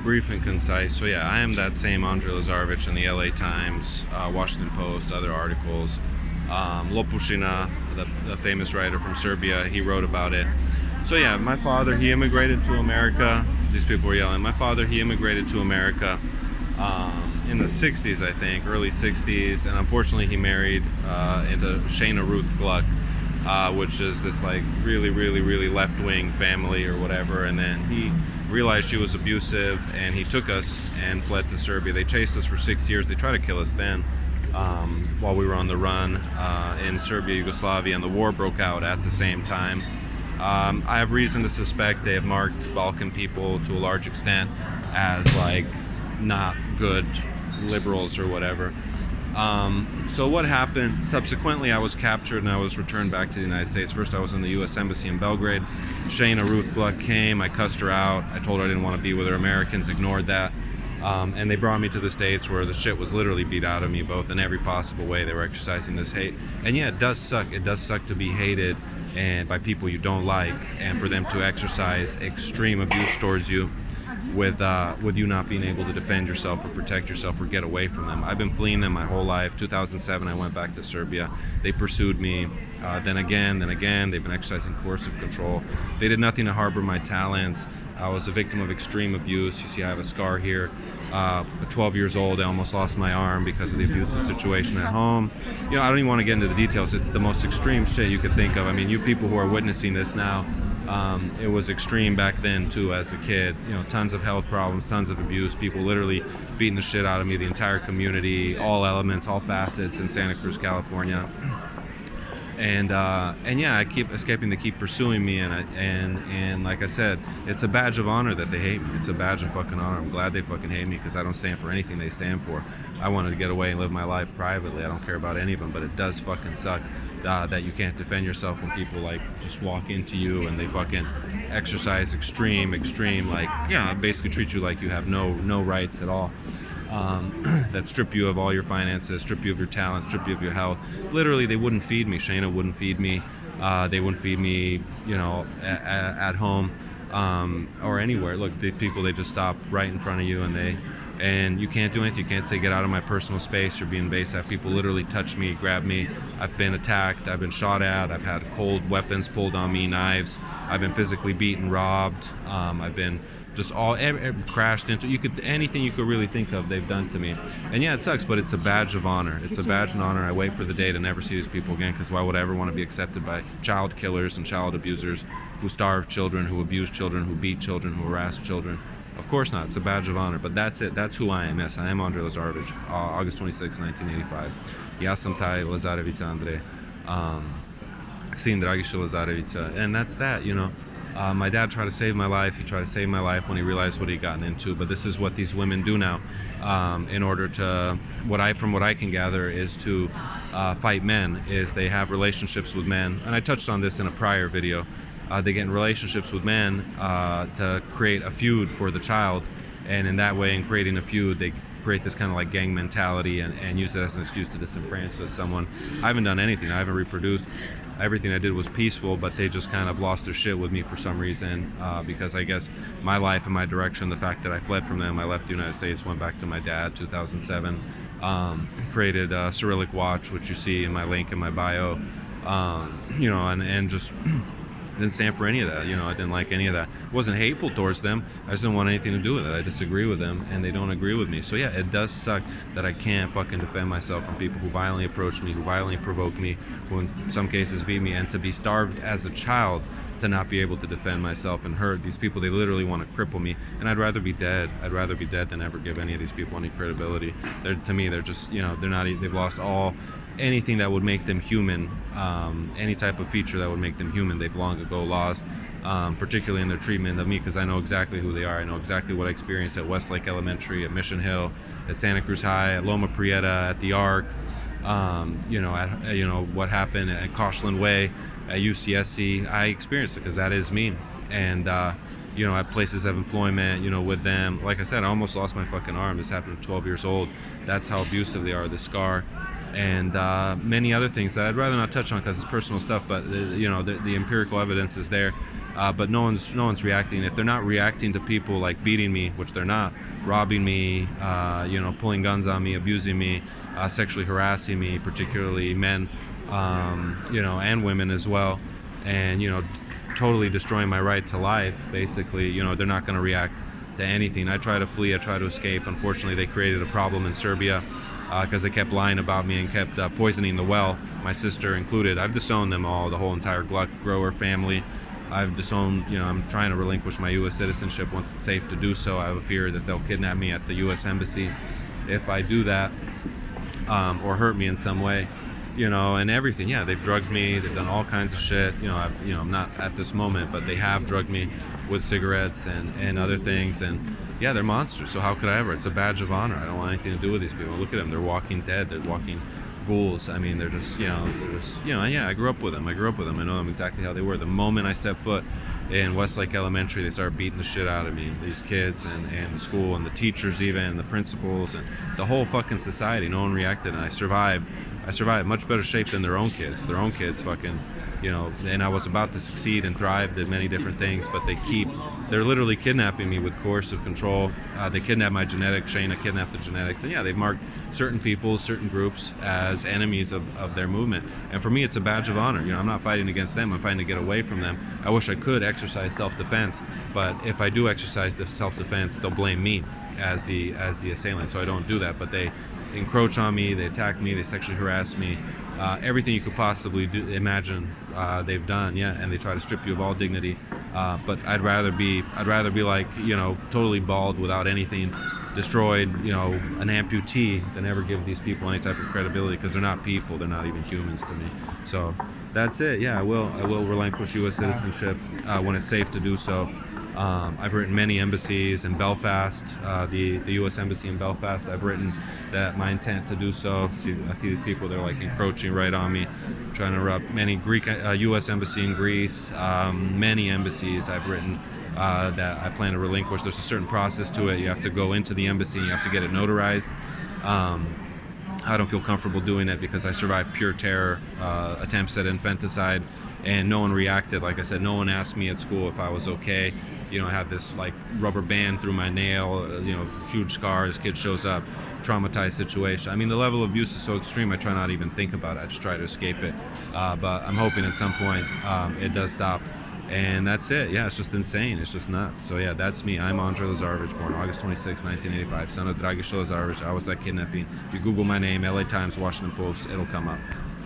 brief and concise. So yeah, I am that same Andrei Lazarevich in the LA Times, Washington Post, other articles. Lopushina, the famous writer from Serbia, he wrote about it. So yeah, my father, he immigrated to America. These people were yelling. My father, he immigrated to America in the 60s, I think, early 60s, and unfortunately he married into Shana Ruth Gluck, which is this like really left-wing family or whatever, and then he realized she was abusive and he took us and fled to Serbia. They chased us for 6 years. They tried to kill us then while we were on the run in Serbia, Yugoslavia, and the war broke out at the same time. I have reason to suspect they have marked Balkan people to a large extent as like not good liberals or whatever. So what happened? Subsequently, I was captured and I was returned back to the United States. First, I was in the U.S. Embassy in Belgrade. Shana Ruth Gluck came. I cussed her out. I told her I didn't want to be with her. Americans ignored that. And they brought me to the States where the shit was literally beat out of me, both in every possible way. They were exercising this hate. And yeah, it does suck. It does suck to be hated and by people you don't like, and for them to exercise extreme abuse towards you with you not being able to defend yourself or protect yourself or get away from them. I've been fleeing them my whole life. 2007, I went back to Serbia. They pursued me. Then again. They've been exercising coercive control. They did nothing to harbor my talents. I was a victim of extreme abuse. You see, I have a scar here. At 12 years old, I almost lost my arm because of the abusive situation at home. You know, I don't even want to get into the details. It's the most extreme shit you could think of. I mean, you people who are witnessing this now, it was extreme back then too as a kid. You know, tons of health problems, tons of abuse, people literally beating the shit out of me, the entire community, all elements, all facets in Santa Cruz, California. And yeah, I keep escaping. They keep pursuing me, and like I said, it's a badge of honor that they hate me. It's a badge of fucking honor. I'm glad they fucking hate me because I don't stand for anything they stand for. I wanted to get away and live my life privately. I don't care about any of them, but it does fucking suck that you can't defend yourself when people like just walk into you and they fucking exercise extreme like, yeah, basically treat you like you have no rights at all. That strip you of all your finances, strip you of your talent, strip you of your health. Literally, they wouldn't feed me. Shana wouldn't feed me. They wouldn't feed me, you know, at home or anywhere. Look, the people, they just stop right in front of you, and you can't do anything. You can't say, get out of my personal space. You're being based at. People literally touch me, grab me. I've been attacked. I've been shot at. I've had cold weapons pulled on me, knives. I've been physically beaten, robbed. I've been just crashed into anything you could really think of, they've done to me. And yeah, it sucks, but it's a badge of honor. It's a badge of honor. I wait for the day to never see these people again, because why would I ever want to be accepted by child killers and child abusers who starve children, who abuse children, who beat children, who harass children? Of course not. It's a badge of honor. But that's it. That's who I am. Yes, I am Andrei Lazarevich. August 26, 1985. Ja sam taj Lazarevic Andrej. Sin Dragise Lazarevića. And that's that, you know. My dad tried to save my life. He tried to save my life when he realized what he'd gotten into. But this is what these women do now, in order to, from what I can gather, is to fight men. Is they have relationships with men, and I touched on this in a prior video. They get in relationships with men to create a feud for the child, and in that way, in creating a feud, they create this kind of like gang mentality and use it as an excuse to disenfranchise someone. I haven't done anything. I haven't reproduced. Everything I did was peaceful, but they just kind of lost their shit with me for some reason, because I guess my life and my direction, the fact that I fled from them, I left the United States, went back to my dad, 2007, created a Cyrillic watch, which you see in my link in my bio, you know, and just didn't stand for any of that. You know, I didn't like any of that. It wasn't hateful towards them. I just didn't want anything to do with it. I disagree with them, and they don't agree with me. So yeah, it does suck that I can't fucking defend myself from people who violently approach me, who violently provoke me, who in some cases beat me, and to be starved as a child, to not be able to defend myself and hurt these people. They literally want to cripple me, and I'd rather be dead. I'd rather be dead than ever give any of these people any credibility. To me, they're just, you know, they've lost anything that would make them human, any type of feature that would make them human, they've long ago lost, particularly in their treatment of me, because I know exactly who they are. I know exactly what I experienced at Westlake Elementary, at Mission Hill, at Santa Cruz High, at Loma Prieta, at the Arc, what happened at Koshland Way, at UCSC. I experienced it because that is me. And at places of employment, with them. Like I said, I almost lost my fucking arm. This happened at 12 years old. That's how abusive they are, the scar. And many other things that I'd rather not touch on because it's personal stuff, but the empirical evidence is there. but no one's reacting. If they're not reacting to people like beating me, which they're not, robbing me, pulling guns on me, abusing me, sexually harassing me, particularly men, and women as well, and totally destroying my right to life, basically, they're not going to react to anything. I try to flee, I try to escape. Unfortunately, they created a problem in Serbia because they kept lying about me and kept poisoning the well, my sister included. I've disowned them all, the whole entire Gluck grower family. I've disowned, I'm trying to relinquish my U.S. citizenship once it's safe to do so. I have a fear that they'll kidnap me at the U.S. Embassy if I do that, or hurt me in some way. And everything. Yeah, they've drugged me. They've done all kinds of shit. I'm not at this moment, but they have drugged me with cigarettes and other things. And yeah, they're monsters. So how could I ever? It's a badge of honor. I don't want anything to do with these people. Look at them. They're walking dead. They're walking ghouls. I mean, they're just, yeah, I grew up with them. I know them exactly how they were. The moment I stepped foot in Westlake Elementary, they started beating the shit out of me. These kids and the school and the teachers even, and the principals and the whole fucking society. No one reacted, and I survived much better shape than their own kids. Their own kids fucking, and I was about to succeed and thrive, did many different things, but they're literally kidnapping me with coercive control. They kidnapped my genetics. Shayna kidnapped the genetics. And yeah, they've marked certain people, certain groups as enemies of their movement. And for me, it's a badge of honor. I'm not fighting against them. I'm fighting to get away from them. I wish I could exercise self-defense, but if I do exercise the self-defense, they'll blame me as the assailant. So I don't do that, but they encroach on me, they attack me, they sexually harass me, everything you could possibly imagine, they've done, yeah, and they try to strip you of all dignity. But I'd rather be like, totally bald without anything, destroyed, an amputee, than ever give these people any type of credibility, because they're not people, they're not even humans to me. So that's it. Yeah, I will relinquish U.S. citizenship when it's safe to do so. I've written many embassies in Belfast, the U.S. Embassy in Belfast. I've written that my intent to do so. I see these people, they're like encroaching right on me, trying to erupt. Many U.S. Embassy in Greece, many embassies I've written that I plan to relinquish. There's a certain process to it. You have to go into the embassy, you have to get it notarized. I don't feel comfortable doing it because I survived pure terror, attempts at infanticide, and no one reacted. Like I said, no one asked me at school if I was okay. I had this like rubber band through my nail, huge scar. This kid shows up, traumatized situation. I mean, the level of abuse is so extreme, I try not to even think about it. I just try to escape it. But I'm hoping at some point it does stop. And that's it. Yeah, it's just insane. It's just nuts. So yeah, that's me. I'm Andrei Lazarevich, born August 26, 1985, son of Dragise Lazarevich. I was that kidnapping. If you Google my name, LA Times, Washington Post, it'll come up.